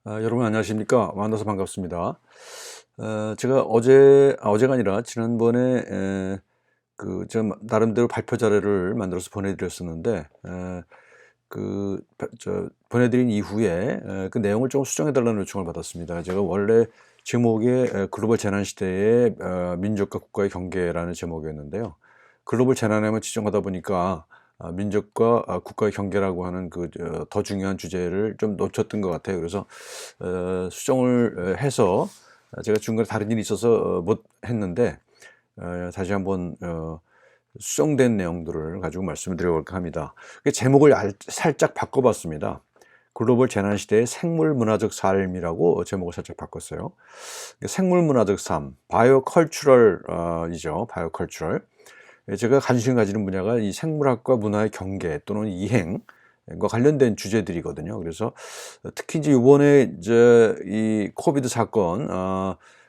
여러분 안녕하십니까? 만나서 반갑습니다. 제가 어제가 아니라 지난번에 좀 나름대로 발표 자료를 만들어서 보내드렸었는데, 보내드린 이후에 그 내용을 좀 수정해 달라는 요청을 받았습니다. 제가 원래 제목에 글로벌 재난 시대의 민족과 국가의 경계라는 제목이었는데요. 글로벌 재난에만 지정하다 보니까 민족과 국가의 경계라고 하는 더 중요한 주제를 좀 놓쳤던 것 같아요. 그래서 수정을 해서 제가 중간에 다른 일이 있어서 못 했는데, 다시 한번 수정된 내용들을 가지고 말씀을 드려볼까 합니다. 제목을 살짝 바꿔봤습니다. 글로벌 재난시대의 생물문화적 삶이라고 제목을 살짝 바꿨어요. 생물문화적 삶, 바이오컬처럴이죠. 바이오컬처럴. 제가 관심 가지는 분야가 이 생물학과 문화의 경계 또는 이행과 관련된 주제들이거든요. 그래서 특히 이제 이번에 이 코비드 사건,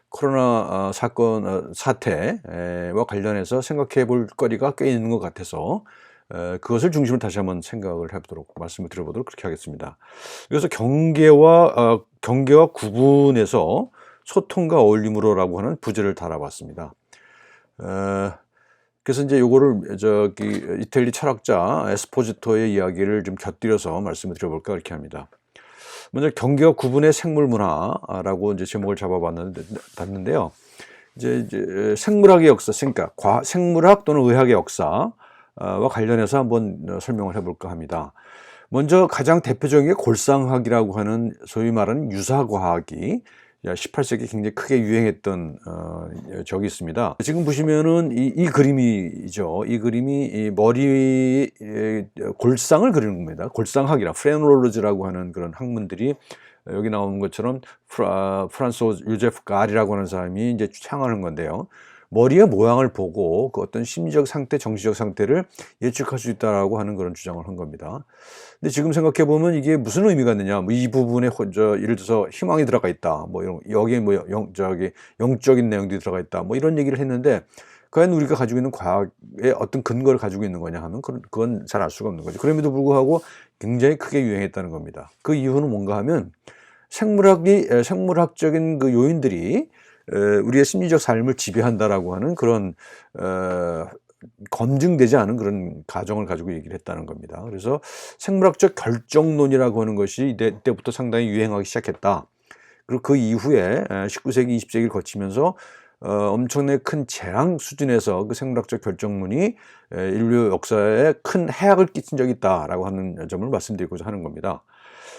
코로나 사건 사태와 관련해서 생각해 볼 거리가 꽤 있는 것 같아서 그것을 중심으로 다시 한번 생각을 해보도록 말씀을 드려보도록 그렇게 하겠습니다. 그래서 경계와 구분해서 소통과 어울림으로라고 하는 부제를 달아봤습니다. 그래서 이제 요거를 이탈리 철학자 에스포지토의 이야기를 좀 곁들여서 말씀을 드려볼까 이렇게 합니다. 먼저 경계와 구분의 생물문화라고 이제 제목을 잡아봤는데요. 이제 생물학의 역사, 그러니까 생물학 또는 의학의 역사와 관련해서 한번 설명을 해볼까 합니다. 먼저 가장 대표적인 게 골상학이라고 하는 소위 말하는 유사과학이 18세기 굉장히 크게 유행했던 적이 있습니다. 지금 보시면은 이 그림이죠. 이 그림이 이 머리 골상을 그리는 겁니다. 골상학이라 프레놀로즈라고 하는 그런 학문들이 여기 나오는 것처럼 프란스 요제프 가리라고 하는 사람이 이제 창안한 건데요. 머리의 모양을 보고 그 어떤 심리적 상태, 정신적 상태를 예측할 수 있다라고 하는 그런 주장을 한 겁니다. 근데 지금 생각해 보면 이게 무슨 의미가 있느냐? 뭐 이 부분에 예를 들어서 희망이 들어가 있다. 뭐 이런 여기에 뭐 영적인 내용들이 들어가 있다. 뭐 이런 얘기를 했는데 과연 우리가 가지고 있는 과학의 어떤 근거를 가지고 있는 거냐 하면 그건 잘 알 수가 없는 거죠. 그럼에도 불구하고 굉장히 크게 유행했다는 겁니다. 그 이유는 뭔가 하면 생물학적인 그 요인들이 우리의 심리적 삶을 지배한다라고 하는 그런 검증되지 않은 그런 가정을 가지고 얘기를 했다는 겁니다. 그래서 생물학적 결정론이라고 하는 것이 이때부터 상당히 유행하기 시작했다. 그리고 그 이후에 19세기, 20세기를 거치면서 엄청나게 큰 재앙 수준에서 그 생물학적 결정론이 인류 역사에 큰 해악을 끼친 적이 있다라고 하는 점을 말씀드리고자 하는 겁니다.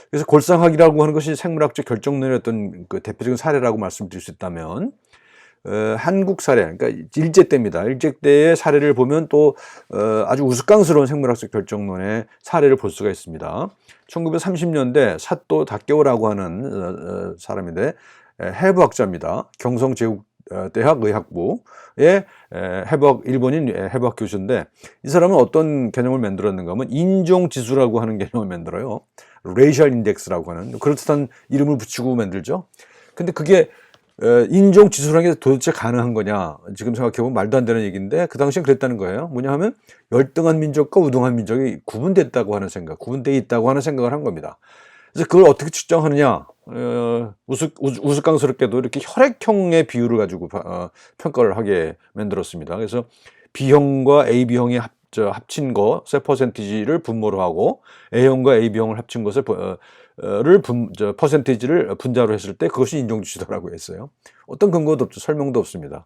그래서 골상학이라고 하는 것이 생물학적 결정론의 어떤 그 대표적인 사례라고 말씀드릴 수 있다면, 한국 사례, 그러니까 일제 때입니다. 일제 때의 사례를 보면 또 아주 우스꽝스러운 생물학적 결정론의 사례를 볼 수가 있습니다. 1930년대 사또 다케오라고 하는 사람인데 해부학자입니다. 경성제국대학 의학부의 일본인 해부학 교수인데, 이 사람은 어떤 개념을 만들었는가 하면 인종지수라고 하는 개념을 만들어요. 레이셜 인덱스라고 하는 그럴듯한 이름을 붙이고 만들죠. 근데 그게 인종 지수라는 게 도대체 가능한 거냐? 지금 생각해보면 말도 안 되는 얘기인데 그 당시엔 그랬다는 거예요. 뭐냐 하면 열등한 민족과 우등한 민족이 구분되어 있다고 하는 생각을 한 겁니다. 그래서 그걸 어떻게 측정하느냐? 우스꽝스럽게도 이렇게 혈액형의 비율을 가지고 평가를 하게 만들었습니다. 그래서 B형과 AB형이 합친 것의 퍼센티지를 분모로 하고 A형과 AB형을 합친 것을 퍼센티지를 분자로 했을 때 그것이 인종지수라고 했어요. 어떤 근거도 없죠. 설명도 없습니다.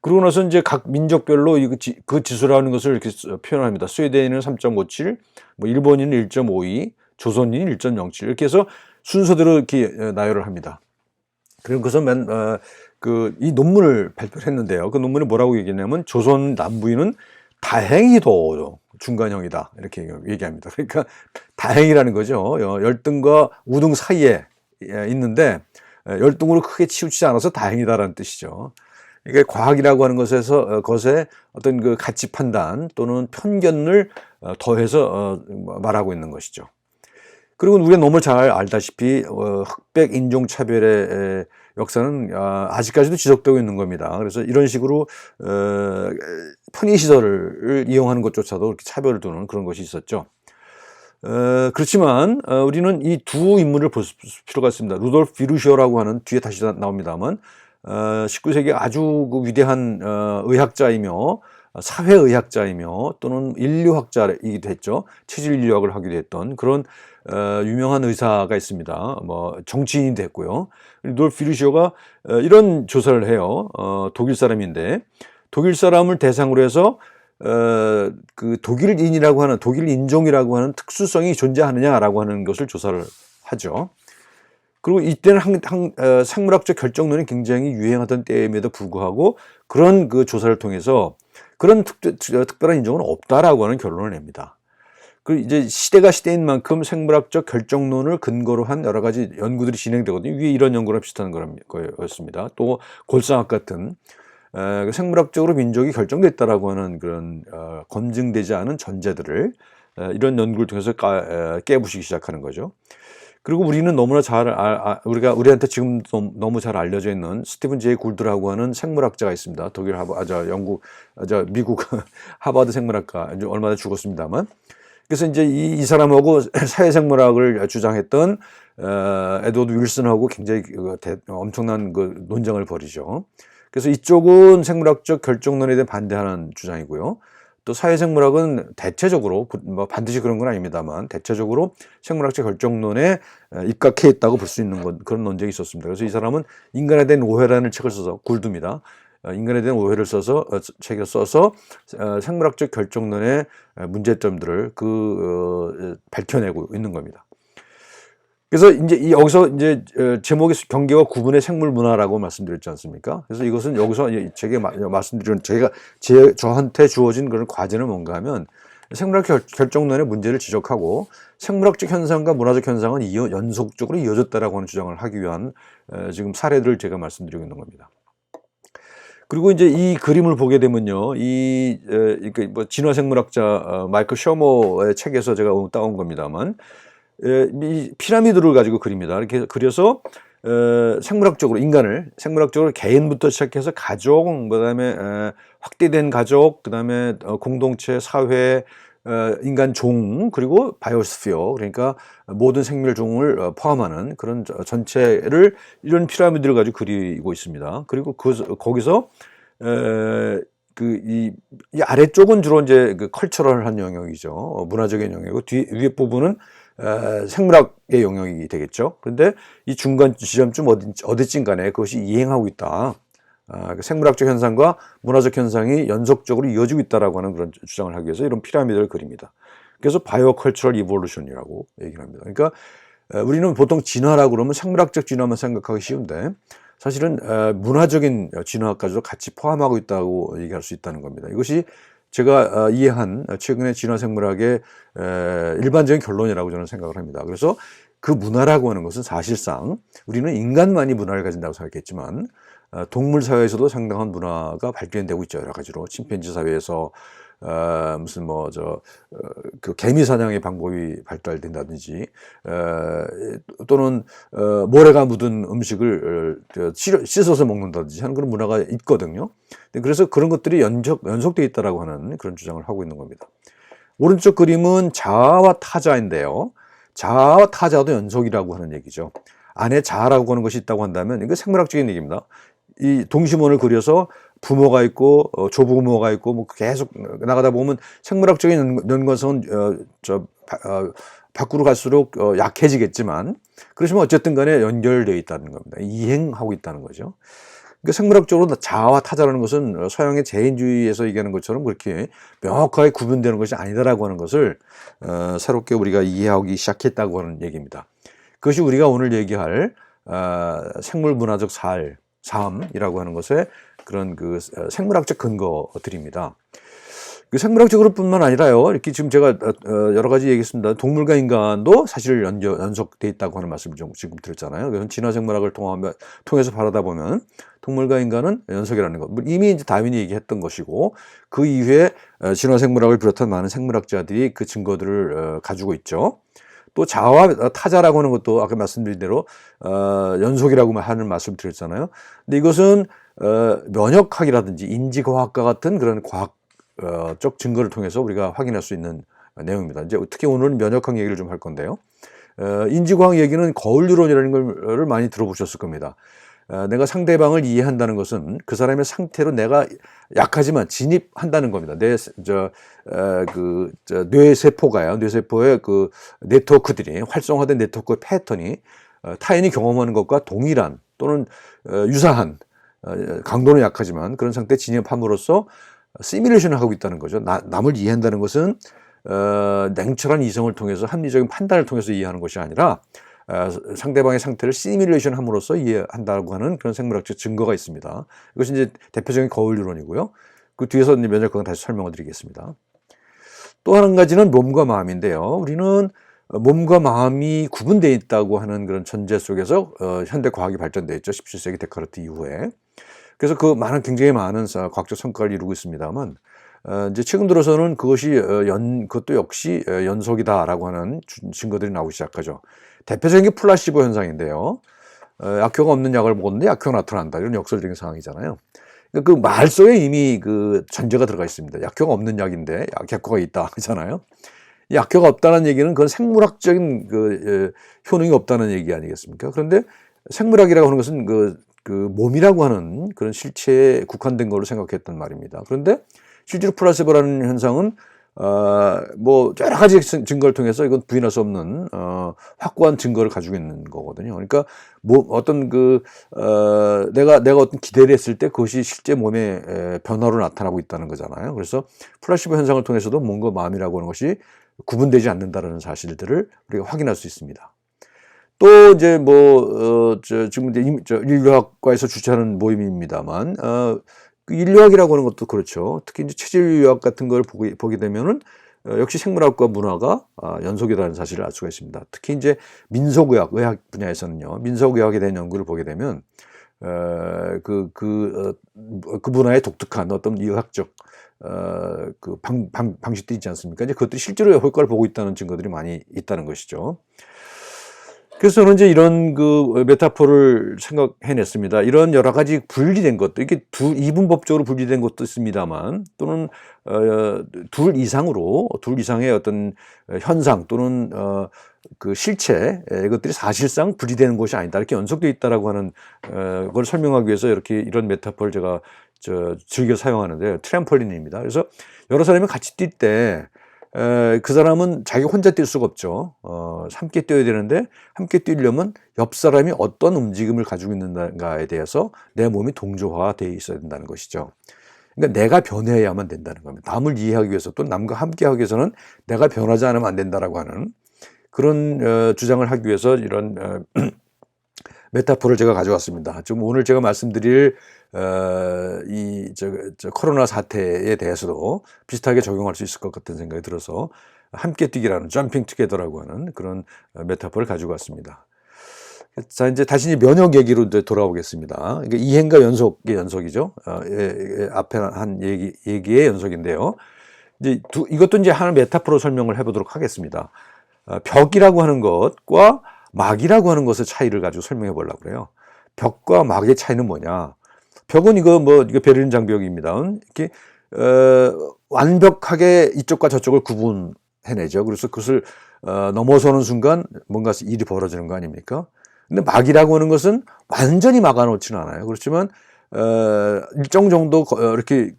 그러고 나서 이제 각 민족별로 그 지수라는 것을 이렇게 표현합니다. 스웨덴은 3.57, 뭐 일본인은 1.52, 조선인은 1.07 이렇게 해서 순서대로 이렇게 나열을 합니다. 그리고 그래서 이 논문을 발표를 했는데요. 그 논문이 뭐라고 얘기했냐면 조선 남부인은 다행히도 중간형이다 이렇게 얘기합니다. 그러니까 다행이라는 거죠. 열등과 우등 사이에 있는데 열등으로 크게 치우치지 않아서 다행이다라는 뜻이죠. 이게 과학이라고 하는 것에 어떤 그 가치 판단 또는 편견을 더해서 말하고 있는 것이죠. 그리고 우리가 너무 잘 알다시피 흑백 인종차별의 역사는 아직까지도 지속되고 있는 겁니다. 그래서 이런 식으로 편의시설을 이용하는 것조차도 이렇게 차별을 두는 그런 것이 있었죠. 그렇지만 우리는 이 두 인물을 볼 필요가 있습니다. 루돌프 비루시오라고 하는 뒤에 다시 나옵니다만 19세기 아주 그 위대한 의학자이며 사회의학자이며 또는 인류학자이기도 했죠. 체질 인류학을 하기도 했던 그런 유명한 의사가 있습니다. 뭐 정치인도 했고요. 루돌프 비루시오가 이런 조사를 해요. 독일 사람인데 독일 사람을 대상으로 해서 그 독일인이라고 하는 독일 인종이라고 하는 특수성이 존재하느냐라고 하는 것을 조사를 하죠. 그리고 이때는 생물학적 결정론이 굉장히 유행하던 때임에도 불구하고 그런 그 조사를 통해서 그런 특별한 인종은 없다라고 하는 결론을 냅니다. 그 이제 시대가 시대인 만큼 생물학적 결정론을 근거로 한 여러 가지 연구들이 진행되거든요. 위에 이런 연구랑 비슷한 거였습니다. 또 골상학 같은 생물학적으로 민족이 결정됐다라고 하는 그런 검증되지 않은 전제들을 이런 연구를 통해서 깨부시기 시작하는 거죠. 그리고 우리는 너무나 우리한테 지금 너무 잘 알려져 있는 스티븐 제이 굴드라고 하는 생물학자가 있습니다. 독일 미국 하버드 생물학가 얼마 전에 죽었습니다만. 그래서 이제 이 사람하고 사회생물학을 주장했던 에드워드 윌슨하고 굉장히 엄청난 그 논쟁을 벌이죠. 그래서 이쪽은 생물학적 결정론에 대해 반대하는 주장이고요. 또 사회생물학은 대체적으로 뭐 반드시 그런 건 아닙니다만 대체적으로 생물학적 결정론에 입각해 있다고 볼 수 있는 그런 논쟁이 있었습니다. 그래서 이 사람은 인간에 대한 오해라는 책을 써서 굴드입니다. 인간에 대한 오해를 책을 써서 생물학적 결정론의 문제점들을 밝혀내고 있는 겁니다. 그래서 이제 여기서 이제 제목이 경계와 구분의 생물 문화라고 말씀드렸지 않습니까? 그래서 이것은 여기서 제가 말씀드린 저한테 주어진 그런 과제는 뭔가 하면 생물학 결정론의 문제를 지적하고 생물학적 현상과 문화적 현상은 연속적으로 이어졌다라고 하는 주장을 하기 위한 지금 사례들을 제가 말씀드리고 있는 겁니다. 그리고 이제 이 그림을 보게 되면요, 뭐 진화생물학자 마이클 셔머의 책에서 제가 따온 겁니다만. 이 피라미드를 가지고 그립니다. 이렇게 그려서 생물학적으로 개인부터 시작해서 가족, 그다음에 확대된 가족, 그다음에 공동체, 사회, 인간 종, 그리고 바이오스피어, 그러니까 모든 생물종을 포함하는 그런 전체를 이런 피라미드를 가지고 그리고 있습니다. 그리고 거기서 이 아래쪽은 주로 이제 그 컬처럴한 영역이죠. 문화적인 영역이고 위에 부분은 생물학의 영역이 되겠죠. 그런데 이 중간 지점쯤 어디쯤 간에 그것이 이행하고 있다. 생물학적 현상과 문화적 현상이 연속적으로 이어지고 있다라고 하는 그런 주장을 하기 위해서 이런 피라미드를 그립니다. 그래서 바이오컬처럴 이볼루션이라고 얘기를 합니다. 그러니까 우리는 보통 진화라고 그러면 생물학적 진화만 생각하기 쉬운데 사실은 문화적인 진화까지도 같이 포함하고 있다고 얘기할 수 있다는 겁니다. 이것이 제가 이해한 최근의 진화생물학의 일반적인 결론이라고 저는 생각을 합니다. 그래서 그 문화라고 하는 것은 사실상 우리는 인간만이 문화를 가진다고 생각했지만 동물 사회에서도 상당한 문화가 발견되고 있죠. 여러 가지로 침팬지 사회에서 그 개미 사냥의 방법이 발달된다든지 또는 모래가 묻은 음식을 씻어서 먹는다든지 하는 그런 문화가 있거든요. 그래서 그런 것들이 연속되어 있다라고 하는 그런 주장을 하고 있는 겁니다. 오른쪽 그림은 자아와 타자인데요. 자아와 타자도 연속이라고 하는 얘기죠. 안에 자아라고 하는 것이 있다고 한다면 이거 생물학적인 얘기입니다. 이 동심원을 그려서 부모가 있고 조부모가 있고 뭐 계속 나가다 보면 생물학적인 연관성은 밖으로 갈수록 약해지겠지만 그렇지만 어쨌든 간에 연결되어 있다는 겁니다. 이행하고 있다는 거죠. 그러니까 생물학적으로 자아와 타자라는 것은 서양의 재인주의에서 얘기하는 것처럼 그렇게 명확하게 구분되는 것이 아니다라고 하는 것을 새롭게 우리가 이해하기 시작했다고 하는 얘기입니다. 그것이 우리가 오늘 얘기할 생물문화적 삶이라고 하는 것의 그런 그 생물학적 근거들입니다. 그 생물학적으로 뿐만 아니라요, 이렇게 지금 제가 여러 가지 얘기했습니다. 동물과 인간도 사실 연속돼 있다고 하는 말씀을 지금 드렸잖아요. 그래서 진화생물학을 통해서 바라다 보면 동물과 인간은 연속이라는 것. 이미 이제 다윈이 얘기했던 것이고, 그 이후에 진화생물학을 비롯한 많은 생물학자들이 그 증거들을 가지고 있죠. 또 자아와 타자라고 하는 것도 아까 말씀드린 대로 연속이라고 하는 말씀을 드렸잖아요. 근데 이것은 면역학이라든지 인지과학과 같은 그런 과학적 증거를 통해서 우리가 확인할 수 있는 내용입니다. 이제 특히 오늘은 면역학 얘기를 좀 할 건데요. 인지과학 얘기는 거울유론이라는 걸 많이 들어보셨을 겁니다. 내가 상대방을 이해한다는 것은 그 사람의 상태로 내가 약하지만 진입한다는 겁니다. 뇌세포가요. 뇌세포의 그 네트워크들이, 활성화된 네트워크 패턴이 타인이 경험하는 것과 동일한 또는 유사한, 강도는 약하지만 그런 상태에 진입함으로써 시뮬레이션을 하고 있다는 거죠. 남을 이해한다는 것은 냉철한 이성을 통해서 합리적인 판단을 통해서 이해하는 것이 아니라 상대방의 상태를 시뮬레이션 함으로써 이해한다고 하는 그런 생물학적 증거가 있습니다. 이것이 이제 대표적인 거울유론이고요. 그 뒤에서 이제 면역학은 다시 설명을 드리겠습니다. 또 한 가지는 몸과 마음인데요. 우리는 몸과 마음이 구분되어 있다고 하는 그런 전제 속에서 현대 과학이 발전되어 있죠. 17세기 데카르트 이후에. 그래서 굉장히 많은 과학적 성과를 이루고 있습니다만, 이제 최근 들어서는 그것도 역시 연속이다라고 하는 증거들이 나오기 시작하죠. 대표적인 게 플라시보 현상인데요. 약효가 없는 약을 먹었는데 약효가 나타난다. 이런 역설적인 상황이잖아요. 그 말 속에 이미 그 전제가 들어가 있습니다. 약효가 없는 약인데 약효가 있다 하잖아요. 약효가 없다는 얘기는 그건 생물학적인 효능이 없다는 얘기 아니겠습니까? 그런데 생물학이라고 하는 것은 그 몸이라고 하는 그런 실체에 국한된 걸로 생각했단 말입니다. 그런데 실제로 플라시보라는 현상은 여러 가지 증거를 통해서 이건 부인할 수 없는 확고한 증거를 가지고 있는 거거든요. 그러니까 내가 어떤 기대를 했을 때 그것이 실제 몸의 변화로 나타나고 있다는 거잖아요. 그래서 플라시보 현상을 통해서도 몸과 마음이라고 하는 것이 구분되지 않는다는 사실들을 우리가 확인할 수 있습니다. 또 이제 지금 인류학과에서 주최하는 모임입니다만, 그 인류학이라고 하는 것도 그렇죠. 특히 이제 체질유학 같은 걸 보게 되면은 역시 생물학과 문화가 연속이라는 사실을 알 수가 있습니다. 특히 이제 의학 분야에서는요, 민속의학에 대한 연구를 보게 되면 그 문화의 독특한 어떤 의학적 방식도 있지 않습니까? 이제 그것들이 실제로 효과를 보고 있다는 증거들이 많이 있다는 것이죠. 그래서 저는 이제 이런 메타포를 생각해냈습니다. 이런 여러 가지 분리된 것도, 이게 이분법적으로 분리된 것도 있습니다만, 또는, 둘 이상의 어떤 현상 또는, 그 실체, 이것들이 사실상 분리되는 것이 아니다. 이렇게 연속되어 있다라고 하는, 걸 설명하기 위해서 이런 메타포를 제가 즐겨 사용하는데, 트램펄린입니다. 그래서 여러 사람이 같이 뛸 때, 그 사람은 자기 혼자 뛸 수가 없죠. 함께 뛰어야 되는데, 함께 뛰려면 옆 사람이 어떤 움직임을 가지고 있는가에 대해서 내 몸이 동조화되어 있어야 된다는 것이죠. 그러니까 내가 변해야만 된다는 겁니다. 남을 이해하기 위해서, 또 남과 함께 하기 위해서는 내가 변하지 않으면 안 된다라고 하는 그런 주장을 하기 위해서 이런 메타포를 제가 가져왔습니다. 지금 오늘 제가 말씀드릴 코로나 사태에 대해서도 비슷하게 적용할 수 있을 것 같은 생각이 들어서 함께 뛰기라는 점핑 투게더라고 하는 그런 메타포를 가지고 왔습니다. 자, 이제 다시 면역 얘기로 이제 돌아오겠습니다. 그러니까 이행과 연속의 연속이죠. 앞에 한 얘기의 연속인데요. 이제 이것도 이제 하나 메타포로 설명을 해보도록 하겠습니다. 벽이라고 하는 것과 막이라고 하는 것의 차이를 가지고 설명해 보려고 그래요. 벽과 막의 차이는 뭐냐? 벽은 이거 베를린 장벽입니다. 이렇게 완벽하게 이쪽과 저쪽을 구분해내죠. 그래서 그것을 넘어서는 순간 뭔가 일이 벌어지는 거 아닙니까? 근데 막이라고 하는 것은 완전히 막아놓지는 않아요. 그렇지만 일정 정도 이렇게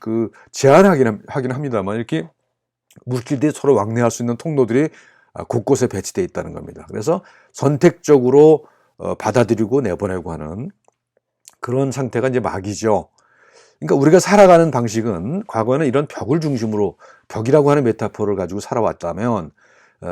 제한하긴 합니다만, 이렇게 물질들이 서로 왕래할 수 있는 통로들이 곳곳에 배치되어 있다는 겁니다. 그래서 선택적으로 받아들이고 내보내고 하는 그런 상태가 이제 막이죠. 그러니까 우리가 살아가는 방식은 과거에는 이런 벽을 중심으로, 벽이라고 하는 메타포를 가지고 살아왔다면,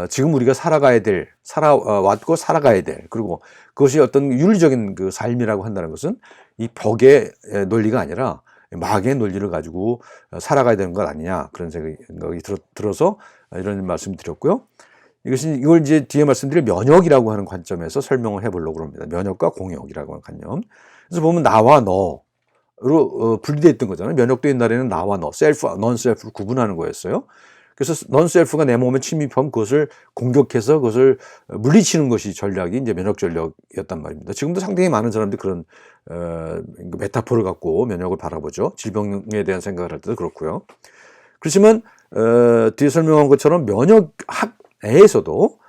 지금 우리가 살아왔고 살아가야 될, 그리고 그것이 어떤 윤리적인 그 삶이라고 한다는 것은 이 벽의 논리가 아니라 막의 논리를 가지고 살아가야 되는 것 아니냐, 그런 생각이 들어서 이런 말씀 드렸고요. 이걸 이제 뒤에 말씀드릴 면역이라고 하는 관점에서 설명을 해보려고 합니다. 면역과 공역이라고 하는 관념. 그래서 보면 나와 너로 분리되어 있던 거잖아요. 면역도 옛날에는 나와 너, 셀프, 넌 셀프를 구분하는 거였어요. 그래서 넌 셀프가 내 몸에 침입하면 그것을 공격해서 그것을 물리치는 것이 전략이 이제 면역 전략이었단 말입니다. 지금도 상당히 많은 사람들이 그런 메타포를 갖고 면역을 바라보죠. 질병에 대한 생각을 할 때도 그렇고요. 그렇지만 뒤에 설명한 것처럼 면역학에서도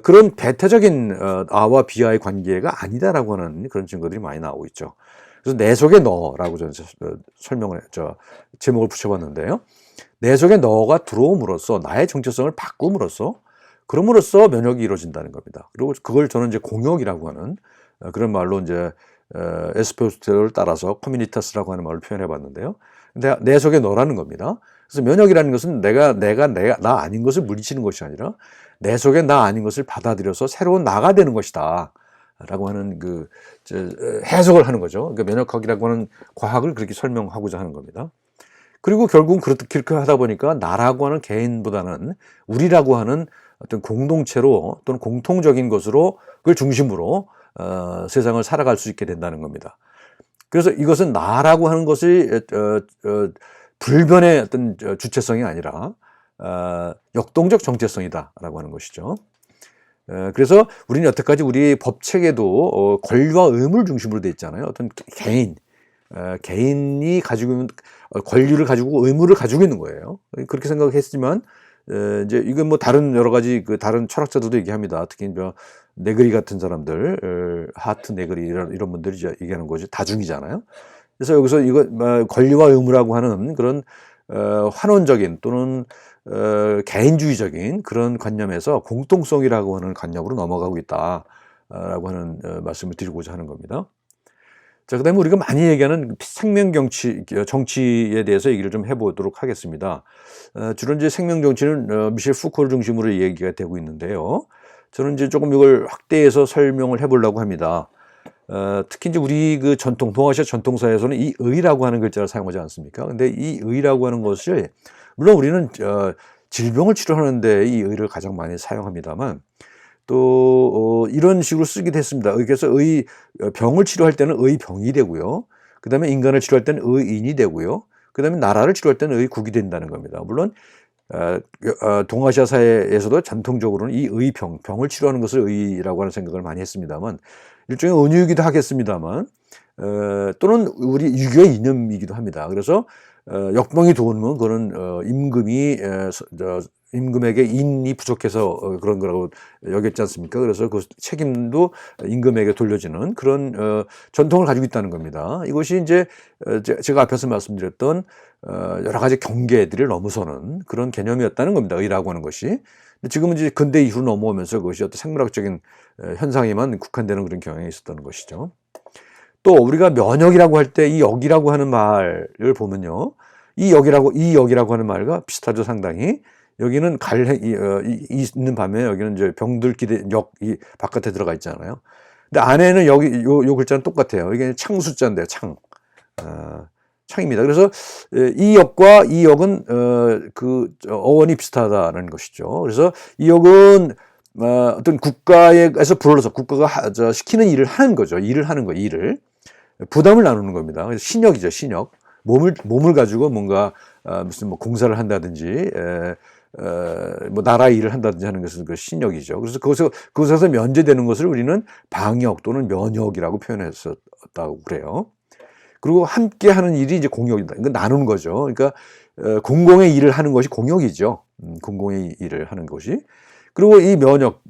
그런 배타적인 아와 비아의 관계가 아니다라고 하는 그런 증거들이 많이 나오고 있죠. 그래서 내 속에 너라고 저는 설명을 제목을 붙여봤는데요. 내 속에 너가 들어옴으로써 나의 정체성을 바꿈으로써 그럼으로써 면역이 이루어진다는 겁니다. 그리고 그걸 저는 이제 공역이라고 하는 그런 말로 이제 에스포지토를 따라서 커뮤니타스라고 하는 말을 표현해 봤는데요. 근데 내 속에 너라는 겁니다. 그래서 면역이라는 것은 내가 나 아닌 것을 물리치는 것이 아니라 내 속에 나 아닌 것을 받아들여서 새로운 나가 되는 것이다. 라고 하는 해석을 하는 거죠. 그러니까 면역학이라고 하는 과학을 그렇게 설명하고자 하는 겁니다. 그리고 결국은 그렇게 하다 보니까 나라고 하는 개인보다는 우리라고 하는 어떤 공동체로 또는 공통적인 것으로 그걸 중심으로 세상을 살아갈 수 있게 된다는 겁니다. 그래서 이것은 나라고 하는 것이 불변의 어떤 주체성이 아니라 역동적 정체성이다라고 하는 것이죠. 그래서 우리는 여태까지 우리 법 체계도 권리와 의무를 중심으로 돼 있잖아요. 어떤 개인이 가지고 있는 권리를 가지고 의무를 가지고 있는 거예요. 그렇게 생각했지만 이제 이건 뭐 다른 여러 가지 다른 철학자들도 얘기합니다. 특히 네그리 같은 사람들, 하트 네그리 이런 분들이 얘기하는 거지 다중이잖아요. 그래서 여기서 이거 권리와 의무라고 하는 그런 환원적인 또는 개인주의적인 그런 관념에서 공통성이라고 하는 관념으로 넘어가고 있다라고 하는 말씀을 드리고자 하는 겁니다. 자, 그 다음에 우리가 많이 얘기하는 정치에 대해서 얘기를 좀 해보도록 하겠습니다. 주로 이제 생명정치는 미셸 푸코를 중심으로 얘기가 되고 있는데요. 저는 이제 조금 이걸 확대해서 설명을 해보려고 합니다. 특히 이제 우리 동아시아 전통사에서는 이 의라고 하는 글자를 사용하지 않습니까? 근데 이 의라고 하는 것을, 물론 우리는 질병을 치료하는데 이 의를 가장 많이 사용합니다만, 또 이런 식으로 쓰기도 했습니다. 그래서 병을 치료할 때는 의병이 되고요. 그 다음에 인간을 치료할 때는 의인이 되고요. 그 다음에 나라를 치료할 때는 의국이 된다는 겁니다. 물론 동아시아 사회에서도 전통적으로는 이 병을 치료하는 것을 의라고 하는 생각을 많이 했습니다만, 일종의 은유이기도 하겠습니다만, 또는 우리 유교의 이념이기도 합니다. 그래서 역병이 도우면 그런 임금에게 인이 부족해서 그런 거라고 여겼지 않습니까? 그래서 그 책임도 임금에게 돌려지는 그런 전통을 가지고 있다는 겁니다. 이것이 이제 제가 앞에서 말씀드렸던 여러 가지 경계들을 넘어서는 그런 개념이었다는 겁니다. 의라고 하는 것이. 근데 지금은 이제 근대 이후로 넘어오면서 그것이 어떤 생물학적인 현상에만 국한되는 그런 경향이 있었다는 것이죠. 또 우리가 면역이라고 할 때 이 역이라고 하는 말을 보면요. 이 역이라고 하는 말과 비슷하죠, 상당히. 여기는 있는 반면에 여기는 이제 병들기대 역이 바깥에 들어가 있잖아요. 근데 안에는 요 글자는 똑같아요. 이게 창 숫자인데요, 창. 창입니다. 그래서 이 역과 이 역은 어원이 비슷하다는 것이죠. 그래서 이 역은 어떤 국가에서 불러서 국가가 시키는 일을 하는 거죠. 일을 부담을 나누는 겁니다. 그래서 신역이죠, 신역. 몸을 가지고 뭔가 무슨 뭐 공사를 한다든지 뭐 나라 일을 한다든지 하는 것은 그 신역이죠. 그래서 그것에서 면제되는 것을 우리는 방역 또는 면역이라고 표현했었다고 그래요. 그리고 함께 하는 일이 이제 공역이다. 이건 나누는 거죠. 그러니까 공공의 일을 하는 것이 공역이죠. 공공의 일을 하는 것이. 그리고 이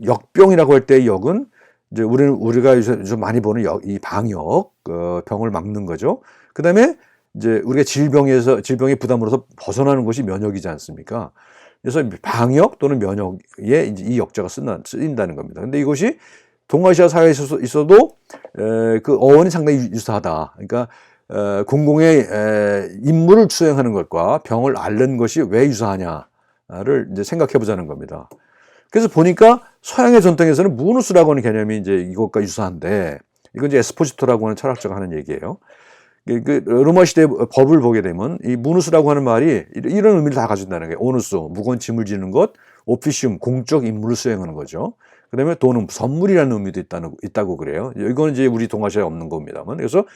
역병이라고 할 때 역은 이제 우리가 요즘 많이 보는 이 방역, 병을 막는 거죠. 그 다음에 이제 우리가 질병의 부담으로서 벗어나는 것이 면역이지 않습니까? 그래서 방역 또는 면역에 이제 이 역자가 쓰인다는 겁니다. 근데 이것이 동아시아 사회에 있어도 그 어원이 상당히 유사하다. 그러니까 공공의 임무를 수행하는 것과 병을 앓는 것이 왜 유사하냐를 이제 생각해 보자는 겁니다. 그래서 보니까 서양의 전통에서는 무누스라고 하는 개념이 이제 이것과 유사한데, 이건 이제 에스포지토라고 하는 철학자가 하는 얘기예요. 로마 시대 법을 보게 되면 이 무누스라고 하는 말이 이런 의미를 다 가진다는 거예요. 오누스, 무거운 짐을 지는 것, 오피시움, 공적 임무를 수행하는 거죠. 그 다음에 돈은 선물이라는 의미도 있다고 그래요. 이건 이제 우리 동아시아에 없는 겁니다만. 그래서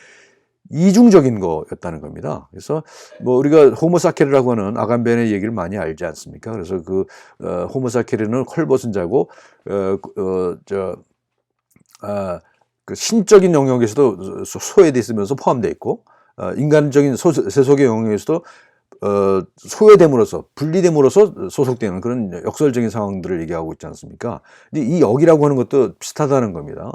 이중적인 거였다는 겁니다. 그래서 뭐 우리가 호모사케르라고 하는 아간벤의 얘기를 많이 알지 않습니까? 그래서 호모사케르는 헐벗은 자고 그 신적인 영역에서도 소외돼 있으면서 포함되어 있고 인간적인 세속의 영역에서도 소외됨으로써 분리됨으로써 소속되는 그런 역설적인 상황들을 얘기하고 있지 않습니까? 근데 이 역이라고 하는 것도 비슷하다는 겁니다.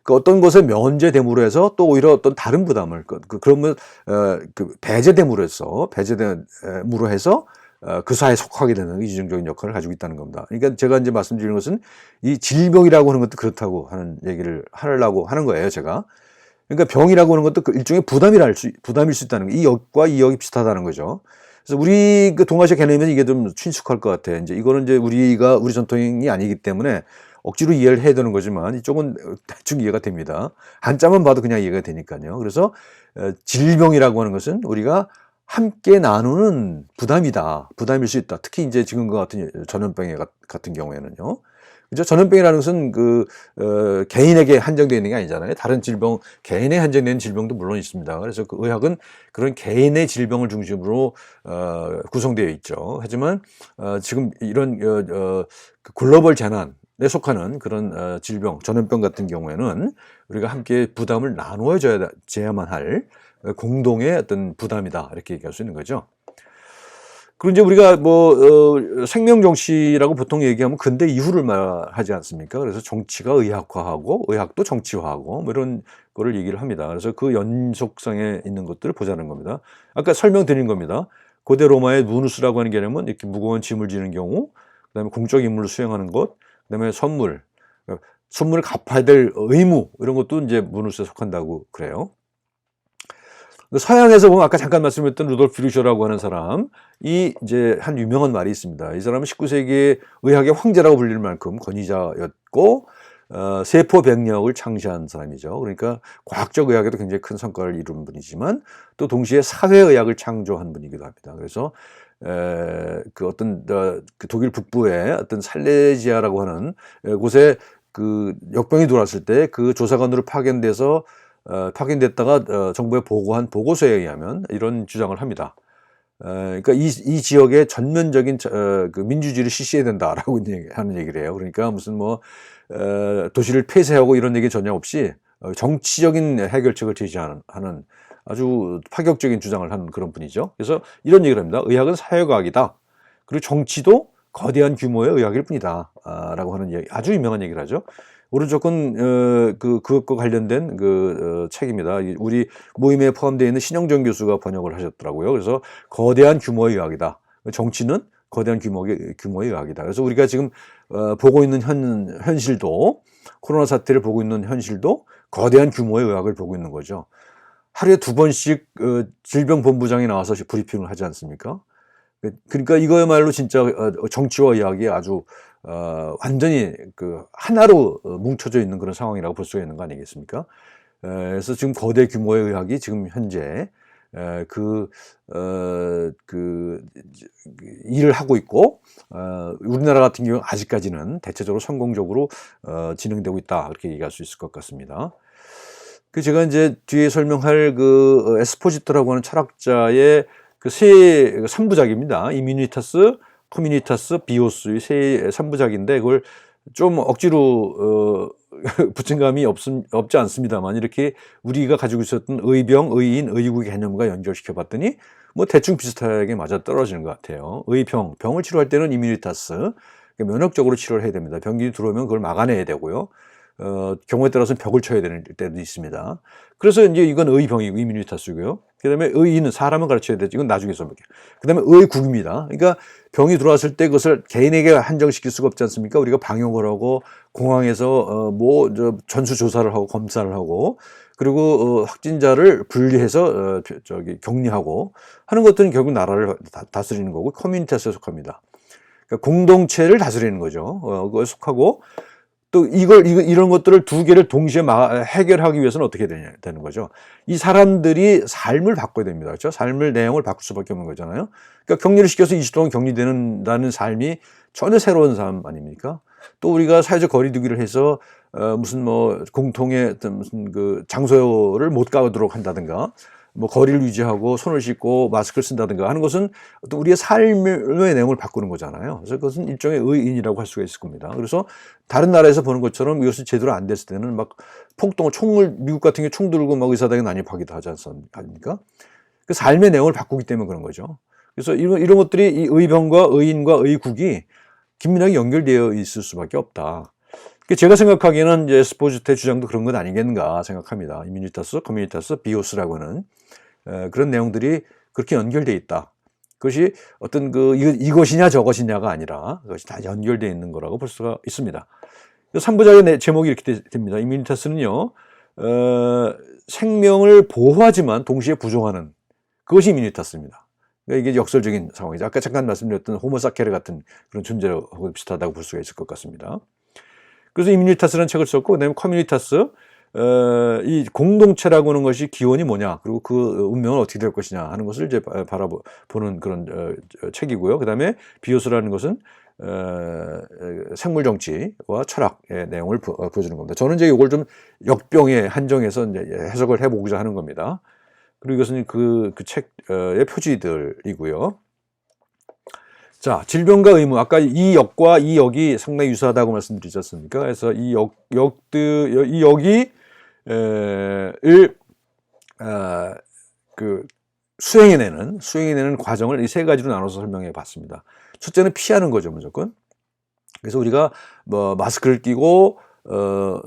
그 어떤 것에 면제됨으로 해서 또 오히려 어떤 다른 부담을 그러면 배제됨으로 해서 그 사회에 속하게 되는 이중적인 역할을 가지고 있다는 겁니다. 그러니까 제가 이제 말씀드리는 것은 이 질병이라고 하는 것도 그렇다고 하는 얘기를 하려고 하는 거예요, 제가. 그러니까 병이라고 하는 것도 일종의 부담일 수 있다는 거. 이 역과 이 역이 비슷하다는 거죠. 그래서 우리 그 동아시아 개념에는 이게 좀 친숙할 것 같아. 이제 이거는 이제 우리 전통이 아니기 때문에 억지로 이해를 해야 되는 거지만 이쪽은 대충 이해가 됩니다. 한자만 봐도 그냥 이해가 되니까요. 그래서 질병이라고 하는 것은 우리가 함께 나누는 부담일 수 있다. 특히 이제 지금과 같은 전염병 같은 경우에는요. 그죠? 전염병이라는 것은 개인에게 한정되어 있는 게 아니잖아요. 다른 질병, 개인에 한정되는 질병도 물론 있습니다. 그래서 그 의학은 그런 개인의 질병을 중심으로, 구성되어 있죠. 하지만, 지금 이런, 그 글로벌 재난에 속하는 그런, 질병, 전염병 같은 경우에는 우리가 함께 부담을 나누어져야만 할 공동의 어떤 부담이다. 이렇게 얘기할 수 있는 거죠. 그리고 이제 우리가 생명 정치라고 보통 얘기하면 근대 이후를 말하지 않습니까? 그래서 정치가 의학화하고 의학도 정치화하고 뭐 이런 거를 얘기를 합니다. 그래서 그 연속성에 있는 것들을 보자는 겁니다. 아까 설명드린 겁니다. 고대 로마의 무누스라고 하는 개념은 이렇게 무거운 짐을 지는 경우, 그다음에 공적 임무를 수행하는 것, 그다음에 선물을 갚아야 될 의무 이런 것도 이제 무누스에 속한다고 그래요. 서양에서 보면 아까 잠깐 말씀드렸던 루돌프 뷰셔라고 하는 사람이 이제 한 유명한 말이 있습니다. 이 사람은 19세기의 의학의 황제라고 불릴 만큼 권위자였고, 세포백력을 창시한 사람이죠. 그러니까 과학적 의학에도 굉장히 큰 성과를 이룬 분이지만 또 동시에 사회의학을 창조한 분이기도 합니다. 그래서 그 독일 북부의 어떤 살레지아라고 하는 곳에 그 역병이 들어왔을 때 그 조사관으로 파견됐다가 정부에 보고한 보고서에 의하면 이런 주장을 합니다. 그러니까 이 지역의 전면적인 그 민주주의를 실시해야 된다라고 하는 얘기를 해요. 그러니까 무슨 도시를 폐쇄하고 이런 얘기 전혀 없이 정치적인 해결책을 제시하는 아주 파격적인 주장을 하는 그런 분이죠. 그래서 이런 얘기를 합니다. 의학은 사회과학이다. 그리고 정치도 거대한 규모의 의학일 뿐이다. 라고 하는 얘기, 아주 유명한 얘기를 하죠. 오른쪽은 그것과 관련된 책입니다. 우리 모임에 포함되어 있는 신영정 교수가 번역을 하셨더라고요. 그래서 거대한 규모의 의학이다. 정치는 거대한 규모의 의학이다. 그래서 우리가 지금 보고 있는 현실도, 코로나 사태를 보고 있는 현실도 거대한 규모의 의학을 보고 있는 거죠. 하루에 2번씩 질병본부장이 나와서 브리핑을 하지 않습니까? 그러니까 이거야말로 진짜 정치와 의학이 아주 완전히 하나로 뭉쳐져 있는 그런 상황이라고 볼 수가 있는 거 아니겠습니까? 그래서 지금 거대 규모의 의학이 지금 현재 일을 하고 있고, 우리나라 같은 경우는 아직까지는 대체적으로 성공적으로 진행되고 있다, 그렇게 얘기할 수 있을 것 같습니다. 제가 이제 뒤에 설명할 에스포지토라고 하는 철학자의 3부작입니다. 이뮤니타스, 커뮤니타스, 비오스의 3부작인데 그걸 좀 억지로 붙인 감이 없지 않습니다만, 이렇게 우리가 가지고 있었던 의병, 의인, 의국 개념과 연결시켜 봤더니 대충 비슷하게 맞아떨어지는 것 같아요. 병을 치료할 때는 이뮤니타스, 면역적으로 치료를 해야 됩니다. 병균이 들어오면 그걸 막아내야 되고요. 경우에 따라서는 벽을 쳐야 되는 때도 있습니다. 그래서 이제 이건 의병이고 이뮤니타스고요. 그 다음에 의인은 사람을 가르쳐야 되죠. 이건 나중에 써볼게요. 그 다음에 의국입니다. 그러니까 병이 들어왔을 때 그것을 개인에게 한정시킬 수가 없지 않습니까? 우리가 방역을 하고 공항에서 전수조사를 하고 검사를 하고, 그리고 확진자를 분리해서 격리하고 하는 것들은 결국 나라를 다스리는 거고, 커뮤니티에 속합니다. 그러니까 공동체를 다스리는 거죠. 그거에 속하고, 또 이런 것들을 두 개를 동시에 해결하기 위해서는 어떻게 되는 거죠? 이 사람들이 삶을 바꿔야 됩니다. 그렇죠? 삶을 내용을 바꿀 수밖에 없는 거잖아요. 그러니까 격리를 시켜서 20주 동안 격리되는다는 삶이 전혀 새로운 삶 아닙니까? 또 우리가 사회적 거리두기를 해서 공통의 무슨 장소를 못 가도록 한다든가, 거리를 유지하고 손을 씻고 마스크를 쓴다든가 하는 것은 어떤 우리의 삶의 내용을 바꾸는 거잖아요. 그래서 그것은 일종의 의인이라고 할 수가 있을 겁니다. 그래서 다른 나라에서 보는 것처럼 이것이 제대로 안 됐을 때는 미국 같은 경우 총 들고 의사당에 난입하기도 하지 않습니까? 그 삶의 내용을 바꾸기 때문에 그런 거죠. 그래서 이런 것들이 이 의병과 의인과 의국이 긴밀하게 연결되어 있을 수밖에 없다. 제가 생각하기에는 이제 에스포지토의 주장도 그런 건 아니겠는가 생각합니다. 이뮤니타스, 커뮤니타스, 비오스라고 하는 그런 내용들이 그렇게 연결되어 있다. 그것이 어떤 이것이냐 저것이냐가 아니라 그것이 다 연결되어 있는 거라고 볼 수가 있습니다. 3부작의 제목이 이렇게 됩니다. 이뮤니타스는요, 생명을 보호하지만 동시에 부정하는 그것이 이뮤니타스입니다. 그러니까 이게 역설적인 상황이죠. 아까 잠깐 말씀드렸던 호모사케르 같은 그런 존재하고 비슷하다고 볼 수가 있을 것 같습니다. 그래서 이뮤니타스라는 책을 썼고, 그다음에 커뮤니타스, 이 공동체라고 하는 것이 기원이 뭐냐, 그리고 그 운명은 어떻게 될 것이냐 하는 것을 이제 바라보는 그런 책이고요. 그다음에 비오스라는 것은 생물 정치와 철학의 내용을 보여주는 겁니다. 저는 이제 이걸 좀 역병에 한정해서 이제 해석을 해보고자 하는 겁니다. 그리고 이것은 그 책의 표지들이고요. 자, 질병과 의무. 아까 이 역과 이 역이 상당히 유사하다고 말씀드리지 않습니까? 그래서 이 역이 수행해내는 과정을 이 세 가지로 나눠서 설명해 봤습니다. 첫째는 피하는 거죠, 무조건. 그래서 우리가 뭐 마스크를 끼고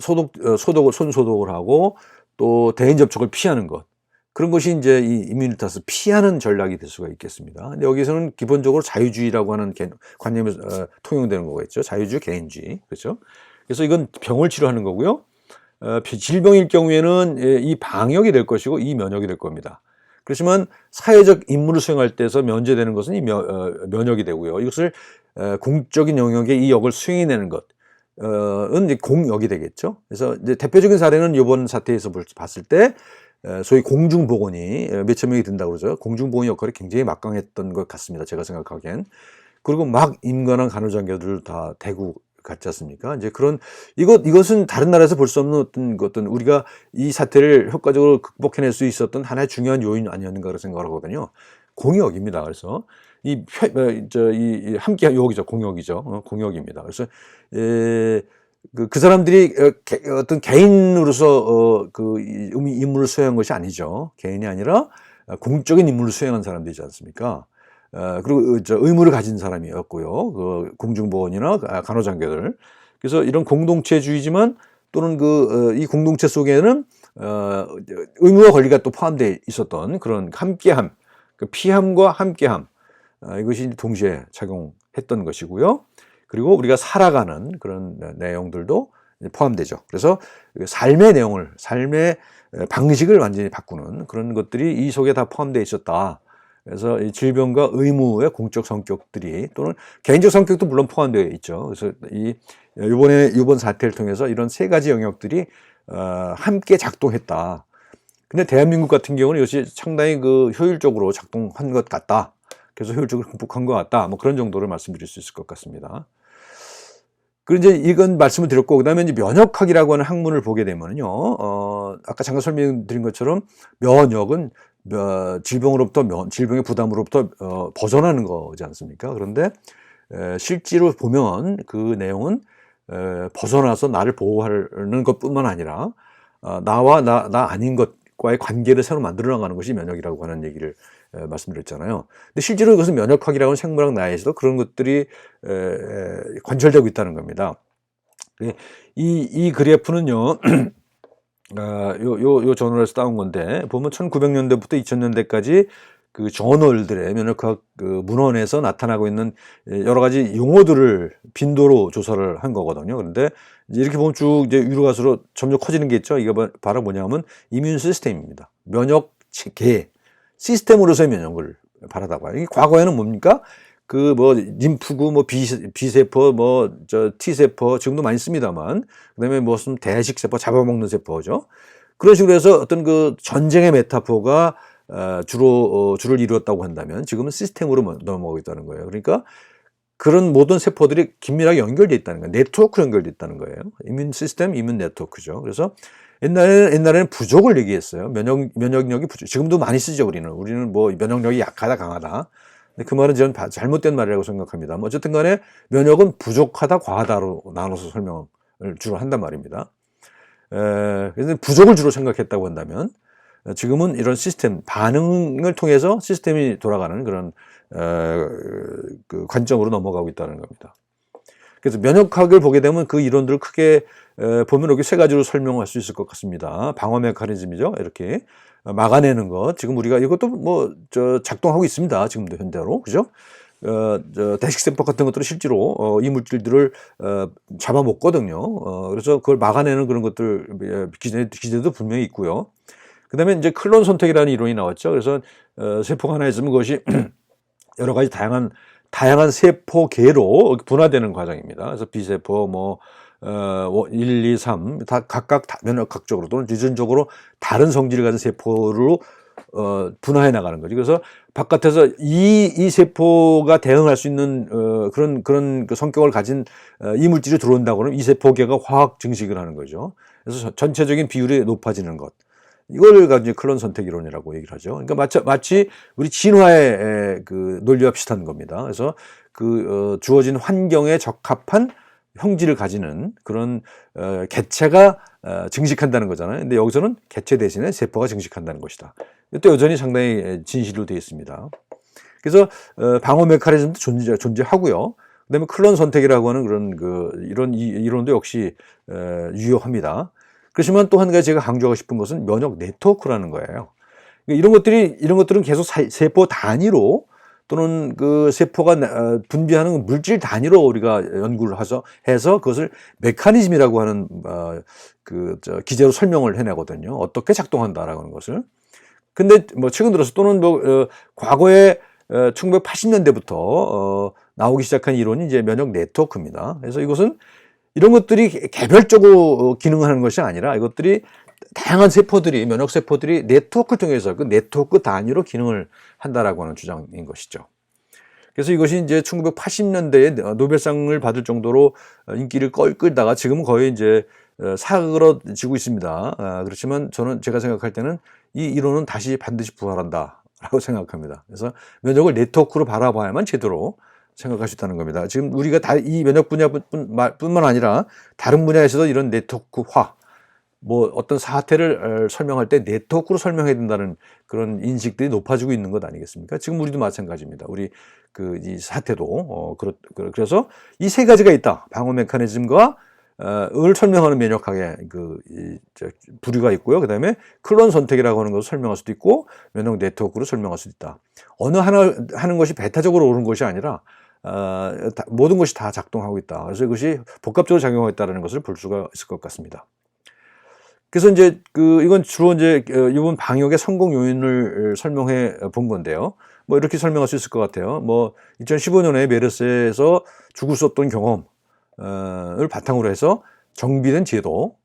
손 소독을 하고 또 대인 접촉을 피하는 것. 그런 것이 이제 이 이뮤니타스 피하는 전략이 될 수가 있겠습니다. 근데 여기서는 기본적으로 자유주의라고 하는 관념이 통용되는 거가 있죠. 자유주의, 개인주의. 그렇죠? 그래서 이건 병을 치료하는 거고요. 질병일 경우에는 이 방역이 될 것이고 이 면역이 될 겁니다. 그렇지만 사회적 임무를 수행할 때에서 면제되는 것은 이 면역이 되고요. 이것을 공적인 영역에 이 역을 수행해내는 것은 이제 공역이 되겠죠. 그래서 이제 대표적인 사례는 이번 사태에서 봤을 때 소위 공중보건이 몇천 명이 든다고 그러죠. 공중보건 역할이 굉장히 막강했던 것 같습니다. 제가 생각하기엔. 그리고 막 임관한 간호장교들 다 대구 같지 않습니까? 이제 이것은 다른 나라에서 볼 수 없는 어떤 우리가 이 사태를 효과적으로 극복해낼 수 있었던 하나의 중요한 요인 아니었는가 생각을 하거든요. 공역입니다. 그래서 함께 욕이죠. 공역이죠. 공역입니다. 그래서 그 사람들이 어떤 개인으로서 임무를 수행한 것이 아니죠. 개인이 아니라 공적인 임무를 수행한 사람들이지 않습니까? 그리고 의무를 가진 사람이었고요. 그 공중보건이나 간호장교들. 그래서 이런 공동체주의지만 또는 이 공동체 속에는 의무와 권리가 또 포함되어 있었던 그런 함께함, 그 피함과 함께함, 이것이 동시에 작용했던 것이고요. 그리고 우리가 살아가는 그런 내용들도 포함되죠. 그래서 삶의 방식을 완전히 바꾸는 그런 것들이 이 속에 다 포함되어 있었다. 그래서 이 질병과 의무의 공적 성격들이 또는 개인적 성격도 물론 포함되어 있죠. 그래서 이번 사태를 통해서 이런 세 가지 영역들이 함께 작동했다. 근데 대한민국 같은 경우는 이것이 상당히 효율적으로 작동한 것 같다. 그래서 효율적으로 극복한 것 같다. 뭐 그런 정도를 말씀드릴 수 있을 것 같습니다. 그리고 이제 이건 말씀을 드렸고, 그 다음에 이제 면역학이라고 하는 학문을 보게 되면요, 아까 잠깐 설명드린 것처럼 면역은 질병의 부담으로부터 벗어나는 거지 않습니까? 그런데 실제로 보면 그 내용은 벗어나서 나를 보호하는 것뿐만 아니라 나와 나 아닌 것과의 관계를 새로 만들어 나가는 것이 면역이라고 하는 얘기를 말씀드렸잖아요. 근데 실제로 이것은 면역학이라고 하는 생물학 나에서도 그런 것들이 관철되고 있다는 겁니다. 이 그래프는요, 요 저널에서 따온 건데, 보면 1900년대부터 2000년대까지 그 저널들의 면역학 문헌에서 나타나고 있는 여러 가지 용어들을 빈도로 조사를 한 거거든요. 그런데 이제 이렇게 보면 쭉 이제 위로 갈수록 점점 커지는 게 있죠. 이게 바로 뭐냐면 이뮨 시스템입니다. 면역 체계. 시스템으로서의 면역을 바라다가. 이게 과거에는 뭡니까? 림프구, B세포, T세포, 지금도 많이 씁니다만, 그 다음에 무슨 대식세포, 잡아먹는 세포죠. 그런 식으로 해서 어떤 전쟁의 메타포가, 주를 이루었다고 한다면, 지금은 시스템으로 넘어가고 있다는 거예요. 그러니까, 그런 모든 세포들이 긴밀하게 연결되어 있다는 거예요. 네트워크로 연결되어 있다는 거예요. 이뮨 시스템, 이뮨 네트워크죠. 그래서, 옛날에는 부족을 얘기했어요. 면역력이 부족. 지금도 많이 쓰죠, 우리는 면역력이 약하다, 강하다. 근데 그 말은 저는 잘못된 말이라고 생각합니다. 어쨌든 간에 면역은 부족하다, 과하다로 나눠서 설명을 주로 한단 말입니다. 그래서 부족을 주로 생각했다고 한다면, 지금은 이런 시스템, 반응을 통해서 시스템이 돌아가는 그런 그 관점으로 넘어가고 있다는 겁니다. 그래서 면역학을 보게 되면 그 이론들을 크게 보면 여기 세 가지로 설명할 수 있을 것 같습니다. 방어 메커니즘이죠. 이렇게 막아내는 것. 지금 우리가 이것도 뭐 작동하고 있습니다. 지금도 현재로, 그죠? 대식세포 같은 것들은 실제로 이 물질들을 잡아먹거든요. 그래서 그걸 막아내는 그런 것들 기제도 분명히 있고요. 그다음에 이제 클론 선택이라는 이론이 나왔죠. 그래서 세포가 하나 있으면 그것이 여러 가지 다양한 세포계로 분화되는 과정입니다. 그래서 B세포, 1, 2, 3, 다 각각 면역학적으로 또는 유전적으로 다른 성질을 가진 세포로 분화해 나가는 거죠. 그래서 바깥에서 이 세포가 대응할 수 있는 그런 그 성격을 가진 이 물질이 들어온다고 하면 이 세포계가 화학 증식을 하는 거죠. 그래서 전체적인 비율이 높아지는 것. 이걸 가지고 클론 선택 이론이라고 얘기를 하죠. 그러니까 마치 우리 진화의 그 논리와 비슷한 겁니다. 그래서 주어진 환경에 적합한 형질을 가지는 그런 개체가 증식한다는 거잖아요. 근데 여기서는 개체 대신에 세포가 증식한다는 것이다. 또 여전히 상당히 진실로 되어 있습니다. 그래서 방어 메커니즘도 존재하고요. 그다음에 클론 선택이라고 하는 이런 이론도 역시 유효합니다. 그렇지만 또 한 가지 제가 강조하고 싶은 것은 면역 네트워크라는 거예요. 이런 것들은 계속 세포 단위로 또는 그 세포가 분비하는 물질 단위로 우리가 연구를 해서 그것을 메커니즘이라고 하는 기제로 설명을 해내거든요. 어떻게 작동한다라고 하는 것을. 근데 뭐 최근 들어서 또는 과거에 1980년대부터 나오기 시작한 이론이 이제 면역 네트워크입니다. 그래서 이것은 이런 것들이 개별적으로 기능하는 것이 아니라 이것들이 다양한 면역 세포들이 네트워크를 통해서 그 네트워크 단위로 기능을 한다라고 하는 주장인 것이죠. 그래서 이것이 이제 1980년대에 노벨상을 받을 정도로 인기를 끌다가 지금은 거의 이제 사그러지고 있습니다. 그렇지만 제가 생각할 때는 이 이론은 다시 반드시 부활한다라고 생각합니다. 그래서 면역을 네트워크로 바라봐야만 제대로 생각할 수 있다는 겁니다. 지금 우리가 이 면역 분야뿐만 아니라 다른 분야에서도 이런 네트워크화, 어떤 사태를 설명할 때 네트워크로 설명해야 된다는 그런 인식들이 높아지고 있는 것 아니겠습니까? 지금 우리도 마찬가지입니다. 우리 이 사태도 그래서 이 세 가지가 있다. 방어 메커니즘과 을 설명하는 면역학의 부류가 있고요. 그다음에 클론 선택이라고 하는 것을 설명할 수도 있고 면역 네트워크로 설명할 수도 있다. 어느 하나 하는 것이 배타적으로 옳은 것이 아니라 모든 것이 다 작동하고 있다. 그래서 이것이 복합적으로 작용하고 있다는 것을 볼 수가 있을 것 같습니다. 그래서 이제 이건 주로 이제 이번 방역의 성공 요인을 설명해 본 건데요. 이렇게 설명할 수 있을 것 같아요. 2015년에 메르스에서 죽을 수 없던 경험을 바탕으로 해서 정비된 제도,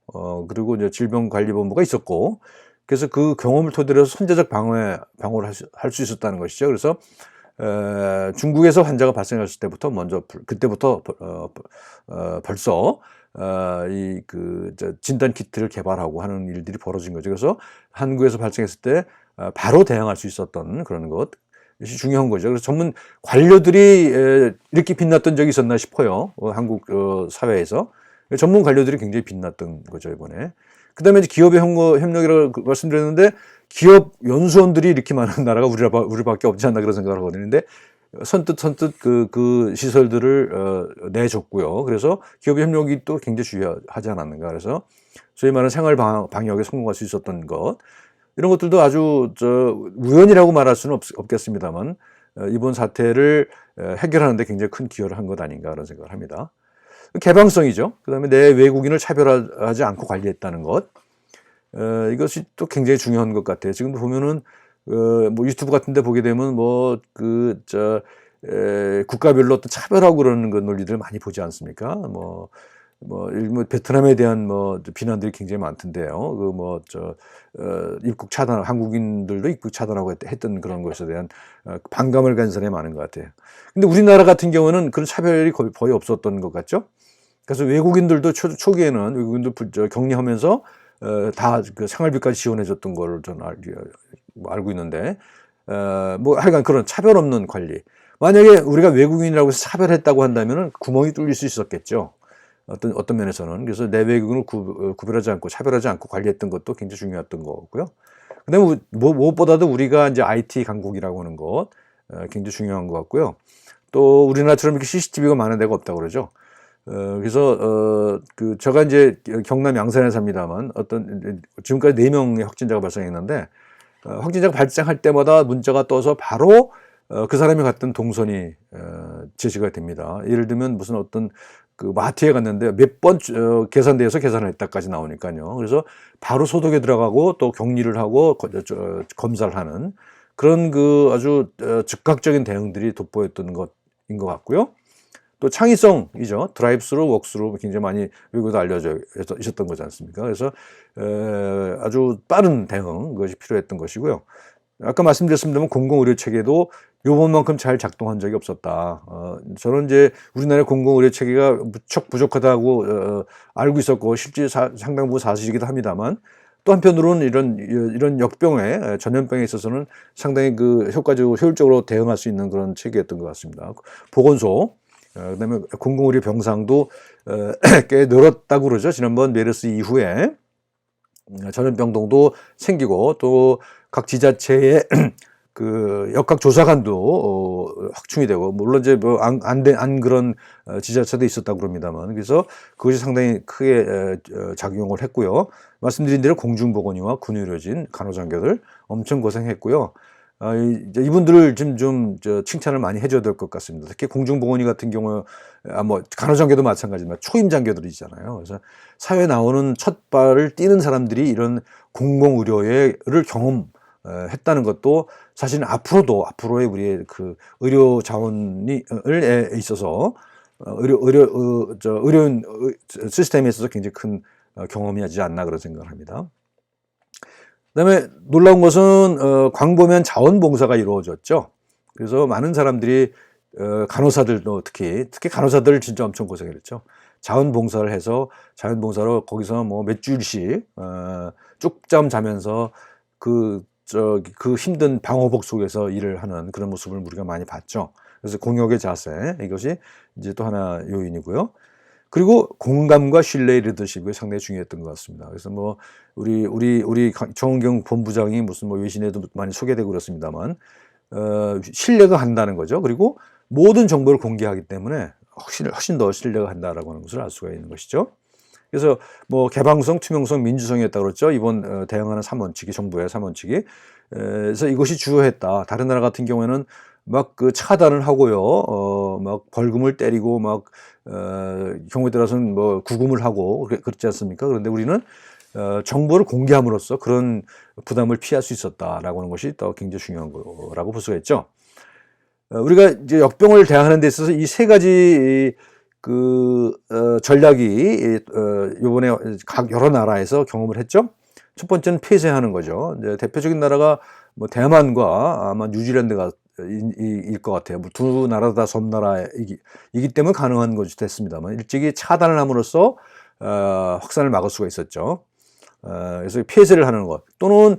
그리고 이제 질병관리본부가 있었고, 그래서 그 경험을 토대로 해서 선제적 방어를 할 수 있었다는 것이죠. 그래서 중국에서 환자가 발생했을 때부터 그때부터 벌써 진단 키트를 개발하고 하는 일들이 벌어진 거죠. 그래서 한국에서 발생했을 때 바로 대응할 수 있었던 그런 것이 중요한 거죠. 그래서 전문 관료들이 이렇게 빛났던 적이 있었나 싶어요. 한국 사회에서 전문 관료들이 굉장히 빛났던 거죠, 이번에. 그다음에 이제 기업의 협력이라고 말씀드렸는데 기업 연수원들이 이렇게 많은 나라가 우리밖에 없지 않나 그런 생각을 하거든요. 근데 선뜻 그 시설들을 내줬고요. 그래서 기업의 협력이 또 굉장히 중요하지 않았는가. 그래서 소위 말하는 생활 방역에 성공할 수 있었던 것, 이런 것들도 아주 우연이라고 말할 수는 없겠습니다만 이번 사태를 해결하는 데 굉장히 큰 기여를 한 것 아닌가 그런 생각을 합니다. 개방성이죠. 그다음에 내 외국인을 차별하지 않고 관리했다는 것, 이것이 또 굉장히 중요한 것 같아요. 지금도 보면은 유튜브 같은 데 보게 되면 국가별로 또 차별하고 그러는 그 논리들 많이 보지 않습니까? 베트남에 대한 비난들이 굉장히 많던데요. 입국 차단, 한국인들도 입국 차단하고 했던 그런 것에 대한 반감을 가진 사람이 많은 것 같아요. 근데 우리나라 같은 경우는 그런 차별이 거의 없었던 것 같죠? 그래서 외국인들도 초기에는 외국인들 격리하면서 다 그 생활비까지 지원해줬던 거를 저는 알고 있는데, 하여간 그런 차별 없는 관리. 만약에 우리가 외국인이라고 해서 차별했다고 한다면은 구멍이 뚫릴 수 있었겠죠. 어떤 면에서는. 그래서 내 외국인을 구별하지 않고 차별하지 않고 관리했던 것도 굉장히 중요했던 거고요. 그다음에 무엇보다도 우리가 이제 IT 강국이라고 하는 것, 굉장히 중요한 것 같고요. 또 우리나라처럼 이렇게 CCTV가 많은 데가 없다고 그러죠. 그래서 제가 이제 경남 양산에 삽니다만 지금까지 4명의 확진자가 발생했는데 확진자가 발생할 때마다 문자가 떠서 바로 그 사람이 갔던 동선이 제시가 됩니다. 예를 들면 무슨 어떤 그 마트에 갔는데 몇 번 계산대에서 계산을 했다까지 나오니까요. 그래서 바로 소독에 들어가고 또 격리를 하고 검사를 하는 그런 아주 즉각적인 대응들이 돋보였던 것인 것 같고요. 또 창의성이죠. 드라이브스루, 웍스루 굉장히 많이 외국에도 알려져 있었던 거지 않습니까? 그래서 아주 빠른 대응 그것이 필요했던 것이고요. 아까 말씀드렸습니다만 공공의료 체계도 요번만큼 잘 작동한 적이 없었다. 저는 이제 우리나라의 공공의료 체계가 무척 부족하다고 알고 있었고 실제 상당 부분 사실이기도 합니다만 또 한편으로는 이런 역병에 전염병에 있어서는 상당히 효율적으로 대응할 수 있는 그런 체계였던 것 같습니다. 보건소 그다음에 공공의료 병상도 꽤 늘었다고 그러죠. 지난번 메르스 이후에 전염병동도 생기고 또 각 지자체의 역학조사관도 확충이 되고 물론 이제 안 그런 지자체도 있었다고 그럽니다만 그래서 그것이 상당히 크게 작용을 했고요. 말씀드린 대로 공중보건의와 군의료진, 간호장교들 엄청 고생했고요. 이분들을 좀 칭찬을 많이 해줘야 될 것 같습니다. 특히 공중보건의 같은 경우, 뭐 간호장교도 마찬가지지만 초임장교들이잖아요. 그래서 사회에 나오는 첫 발을 띄는 사람들이 이런 공공의료를 경험했다는 것도 사실은 앞으로의 우리의 의료 자원에 있어서 의료인 시스템에 있어서 굉장히 큰 경험이 하지 않나 그런 생각을 합니다. 그다음에 놀라운 것은 광범위한 자원봉사가 이루어졌죠. 그래서 많은 사람들이 간호사들도 특히 간호사들 진짜 엄청 고생을 했죠. 자원봉사를 해서 자원봉사로 거기서 뭐 몇 주일씩 쪽잠 자면서 그 힘든 방호복 속에서 일을 하는 그런 모습을 우리가 많이 봤죠. 그래서 공역의 자세 이것이 이제 또 하나 요인이고요. 그리고 공감과 신뢰의 리더십이 상당히 중요했던 것 같습니다. 그래서 뭐 우리 정은경 본부장이 무슨 뭐 외신에도 많이 소개되고 그렇습니다만 신뢰가 한다는 거죠. 그리고 모든 정보를 공개하기 때문에 훨씬 더 신뢰가 한다라고 하는 것을 알 수가 있는 것이죠. 그래서 뭐 개방성, 투명성, 민주성이었다고 그랬죠. 이번 대응하는 3원칙이 정부의 3원칙이 그래서 이것이 주요했다. 다른 나라 같은 경우에는 막 차단을 하고요, 막 벌금을 때리고 막 경우에 따라서는 뭐 구금을 하고 그렇지 않습니까? 그런데 우리는 정보를 공개함으로써 그런 부담을 피할 수 있었다라고 하는 것이 또 굉장히 중요한 거라고 볼 수가 있죠. 우리가 이제 역병을 대응하는 데 있어서 이 세 가지 전략이 이번에 각 여러 나라에서 경험을 했죠. 첫 번째는 폐쇄하는 거죠. 이제 대표적인 나라가 뭐 대만과 아마 뉴질랜드가 일 것 같아요. 두 나라 다 섬나라이기 때문에 가능한 것이 됐습니다만 일찍이 차단을 함으로써 확산을 막을 수가 있었죠. 그래서 폐쇄를 하는 것 또는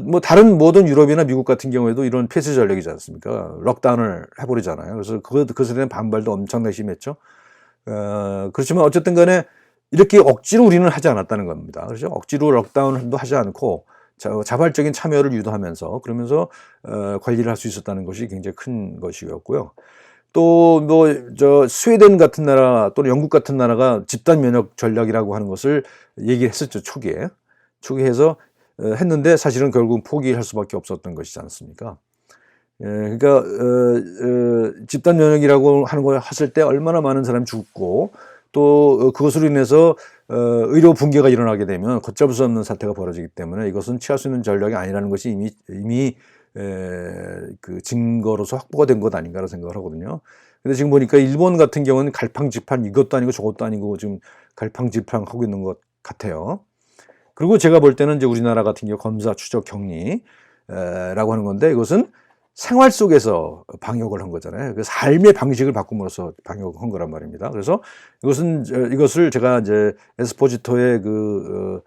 뭐 다른 모든 유럽이나 미국 같은 경우에도 이런 폐쇄 전략이지 않습니까? 록다운을 해버리잖아요. 그래서 그것에 대한 반발도 엄청나게 심했죠. 그렇지만 어쨌든 간에 이렇게 억지로 우리는 하지 않았다는 겁니다. 그렇죠? 억지로 록다운도 하지 않고 자발적인 참여를 유도하면서 그러면서 관리를 할 수 있었다는 것이 굉장히 큰 것이었고요. 또 뭐 스웨덴 같은 나라 또는 영국 같은 나라가 집단 면역 전략이라고 하는 것을 얘기를 했었죠. 초기에 해서 했는데 사실은 결국 포기할 수밖에 없었던 것이지 않습니까? 그러니까 집단 면역이라고 하는 걸 했을 때 얼마나 많은 사람이 죽고 또 그것으로 인해서 의료 붕괴가 일어나게 되면 걷잡을 수 없는 사태가 벌어지기 때문에 이것은 취할 수 있는 전략이 아니라는 것이 이미 그 증거로서 확보가 된 것 아닌가라는 생각을 하거든요. 근데 지금 보니까 일본 같은 경우는 갈팡질팡 이것도 아니고 저것도 아니고 지금 갈팡질팡 하고 있는 것 같아요. 그리고 제가 볼 때는 이제 우리나라 같은 경우 검사, 추적, 격리라고 하는 건데 이것은 생활 속에서 방역을 한 거잖아요. 그 삶의 방식을 바꿈으로써 방역을 한 거란 말입니다. 그래서 이것을 제가 이제 에스포지토의 그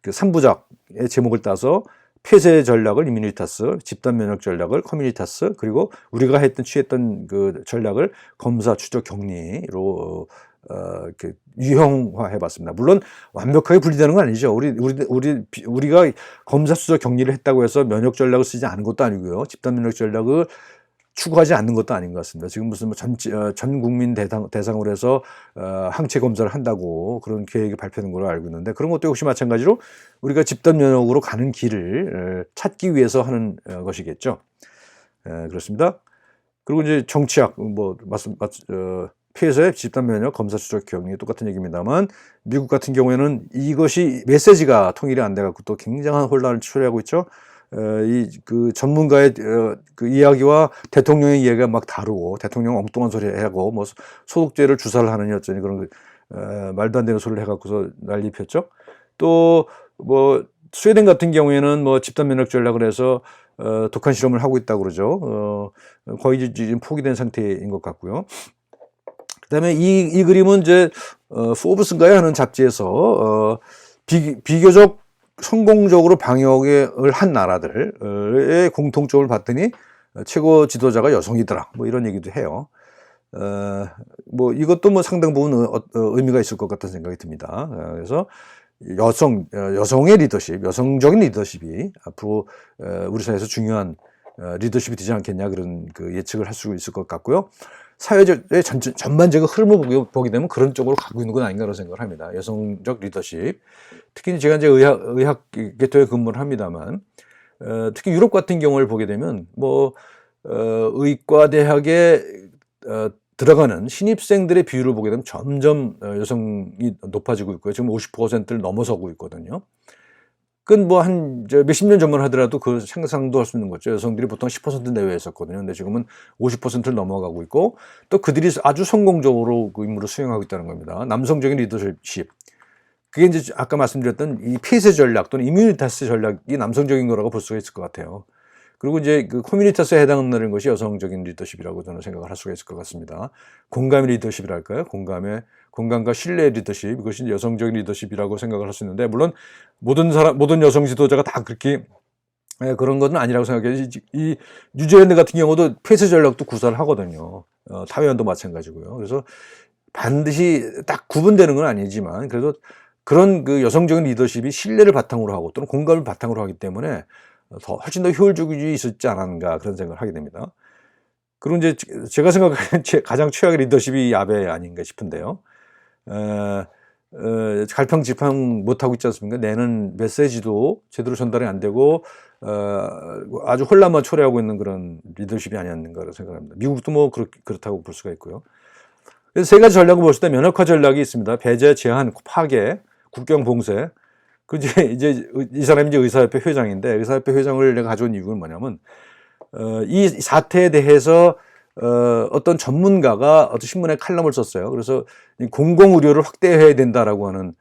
3부작의 제목을 따서 폐쇄 전략을 이뮤니타스, 집단 면역 전략을 커뮤니타스, 그리고 우리가 취했던 그 전략을 검사, 추적, 격리로 이렇게 유형화해 봤습니다. 물론 완벽하게 분리되는 건 아니죠. 우리가 검사 수적 격리를 했다고 해서 면역 전략을 쓰지 않은 것도 아니고요. 집단 면역 전략을 추구하지 않는 것도 아닌 것 같습니다. 지금 무슨 뭐 전 국민 대상으로 해서 항체 검사를 한다고 그런 계획이 발표된 걸로 알고 있는데, 그런 것도 역시 마찬가지로 우리가 집단 면역으로 가는 길을 찾기 위해서 하는 것이겠죠. 그렇습니다. 그리고 이제 정치학 피해자의 집단 면역 검사 추적 격리 똑같은 얘기입니다만, 미국 같은 경우에는 이것이 메시지가 통일이 안 돼갖고 또 굉장한 혼란을 초래하고 있죠. 그 전문가의 그 이야기와 대통령의 이야기가 막 다르고, 대통령 엉뚱한 소리 하고 뭐 소독제를 주사를 하느니 어쩌니 그런 말도 안 되는 소리를 해갖고서 난리 폈죠. 또 뭐 스웨덴 같은 경우에는 뭐 집단 면역 전략을 해서 독한 실험을 하고 있다고 그러죠. 거의 지금 포기된 상태인 것 같고요. 그다음에 이 그림은 이제 포브스인가요 하는 잡지에서 비교적 성공적으로 방역을 한 나라들의 공통점을 봤더니 최고 지도자가 여성이더라, 뭐 이런 얘기도 해요. 뭐 이것도 뭐 상당 부분 의미가 있을 것 같다는 생각이 듭니다. 그래서 여성의 리더십, 여성적인 리더십이 앞으로 우리 사회에서 중요한 리더십이 되지 않겠냐, 그런 그 예측을 할 수 있을 것 같고요. 사회적의 전반적인 흐름을 보게 되면 그런 쪽으로 가고 있는 건 아닌가라고 생각을 합니다. 여성적 리더십. 특히 제가 이제 의학 계통에 근무를 합니다만, 특히 유럽 같은 경우를 보게 되면 의과대학에 들어가는 신입생들의 비율을 보게 되면 점점 여성이 높아지고 있고요. 지금 50%를 넘어서고 있거든요. 그건 뭐 한 몇십 년 전만 하더라도 그 상상도 할 수 있는 거죠. 여성들이 보통 10% 내외였었거든요. 근데 지금은 50%를 넘어가고 있고, 또 그들이 아주 성공적으로 그 임무를 수행하고 있다는 겁니다. 남성적인 리더십. 그게 이제 아까 말씀드렸던 이 폐쇄 전략 또는 이뮤니타스 전략이 남성적인 거라고 볼 수가 있을 것 같아요. 그리고 이제 그 커뮤니타스에 해당하는 것이 여성적인 리더십이라고 저는 생각을 할 수가 있을 것 같습니다. 공감의 리더십이랄까요? 공감과 신뢰의 리더십, 이것이 여성적인 리더십이라고 생각을 할 수 있는데, 물론 모든 여성 지도자가 다 그렇게 그런 건 아니라고 생각해요. 이 유재현대 같은 경우도 폐쇄 전략도 구사를 하거든요. 타회원도 마찬가지고요. 그래서 반드시 딱 구분되는 건 아니지만, 그래도 그런 그 여성적인 리더십이 신뢰를 바탕으로 하고 또는 공감을 바탕으로 하기 때문에 훨씬 더 효율적이 있었지 않았는가, 그런 생각을 하게 됩니다. 그리고 이제 제가 생각하는 가장 최악의 리더십이 아베 아닌가 싶은데요. 갈팡질팡 못하고 있지 않습니까? 내는 메시지도 제대로 전달이 안 되고 아주 혼란만 초래하고 있는 그런 리더십이 아니었는가 생각합니다. 미국도 뭐 그렇다고 볼 수가 있고요. 그래서 세 가지 전략을 볼 때 면역화 전략이 있습니다. 배제, 제한, 파괴, 국경 봉쇄. 이제 이 사람이 이제 의사협회 회장인데, 의사협회 회장을 내가 가져온 이유는 뭐냐면, 이 사태에 대해서 어떤 전문가가 어떤 신문에 칼럼을 썼어요. 그래서 공공의료를 확대해야 된다라고 하는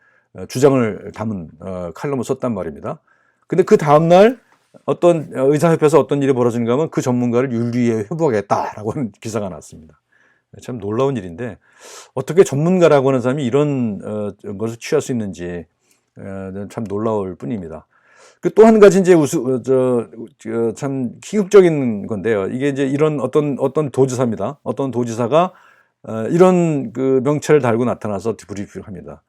주장을 담은 칼럼을 썼단 말입니다. 근데 그 다음날 어떤 의사협회에서 어떤 일이 벌어진가 하면 그 전문가를 윤리에 회부하겠다라고 하는 기사가 났습니다. 참 놀라운 일인데, 어떻게 전문가라고 하는 사람이 이런 것을 취할 수 있는지 참 놀라울 뿐입니다. 또 한 가지 이제 참 희극적인 건데요. 이게 이제 이런 어떤 도지사입니다. 어떤 도지사가 이런 그 명찰을 달고 나타나서 브리핑을 합니다.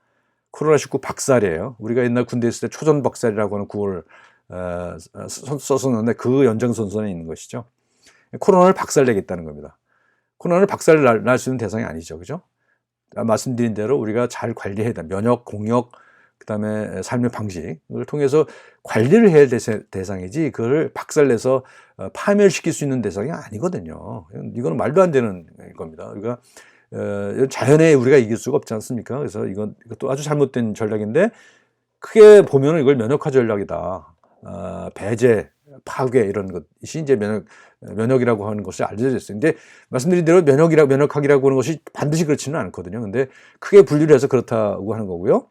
코로나19 박살이에요. 우리가 옛날 군대 있을 때 초전 박살이라고 하는 구호를 썼었는데, 그 연장선상에 있는 것이죠. 코로나를 박살내겠다는 겁니다. 코로나를 박살 날 수 있는 대상이 아니죠. 그죠? 말씀드린 대로 우리가 잘 관리해야 돼. 면역, 공역, 그 다음에 삶의 방식을 통해서 관리를 해야 될 대상이지, 그걸 박살내서 파멸시킬 수 있는 대상이 아니거든요. 이거는 말도 안 되는 겁니다. 우리가 자연에 우리가 이길 수가 없지 않습니까? 그래서 이것도 아주 잘못된 전략인데, 크게 보면 이걸 면역화 전략이다. 배제, 파괴, 이런 것이 이제 면역이라고 하는 것이 알려져 있어요. 근데 말씀드린 대로 면역학이라고 하는 것이 반드시 그렇지는 않거든요. 근데 크게 분류를 해서 그렇다고 하는 거고요.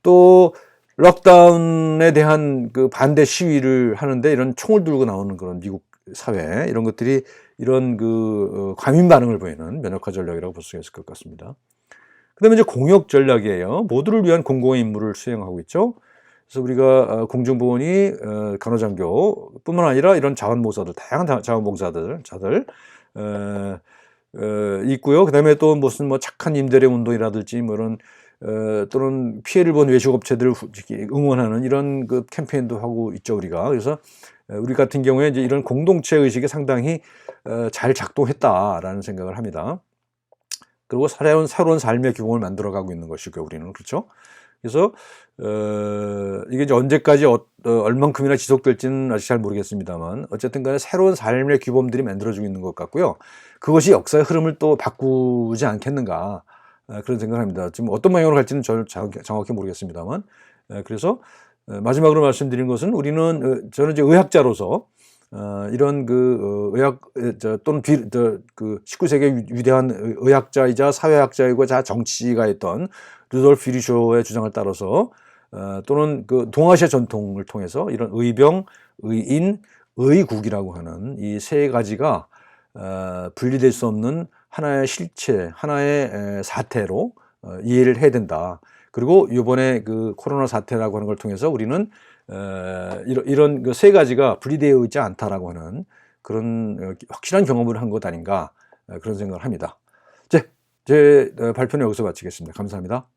또 록다운에 대한 그 반대 시위를 하는데 이런 총을 들고 나오는 그런 미국 사회, 이런 것들이 이런 그 과민 반응을 보이는 면역화 전략이라고 볼 수가 있을 것 같습니다. 그다음에 이제 공역 전략이에요. 모두를 위한 공공의 임무를 수행하고 있죠. 그래서 우리가 공중보건이 간호장교뿐만 아니라 이런 자원봉사들, 다양한 자원봉사자들 있고요. 그다음에 또 무슨 뭐 착한 임대료 운동이라든지 뭐 이런 또는 피해를 본 외식업체들을 응원하는 이런 그 캠페인도 하고 있죠, 우리가. 그래서 우리 같은 경우에 이제 이런 공동체 의식이 상당히 잘 작동했다라는 생각을 합니다. 그리고 새로운 삶의 규범을 만들어가고 있는 것이고요, 우리는. 그렇죠? 그래서 이게 이제 언제까지 얼만큼이나 지속될지는 아직 잘 모르겠습니다만 어쨌든 간에 새로운 삶의 규범들이 만들어지고 있는 것 같고요. 그것이 역사의 흐름을 또 바꾸지 않겠는가, 그런 생각을 합니다. 지금 어떤 방향으로 갈지는 저는 정확히 모르겠습니다만, 그래서 마지막으로 말씀드린 것은 우리는 저는 이제 의학자로서 이런 그 의학 또는 그 19세기 위대한 의학자이자 사회학자이고 자 정치가였던 루돌프 비리쇼의 주장을 따라서 또는 그 동아시아 전통을 통해서 이런 의병, 의인, 의국이라고 하는 이 세 가지가 분리될 수 없는 하나의 실체, 하나의 사태로 이해를 해야 된다. 그리고 이번에 그 코로나 사태라고 하는 걸 통해서 우리는 이런 그 세 가지가 분리되어 있지 않다라고 하는 그런 확실한 경험을 한 것 아닌가, 그런 생각을 합니다. 제 발표는 여기서 마치겠습니다. 감사합니다.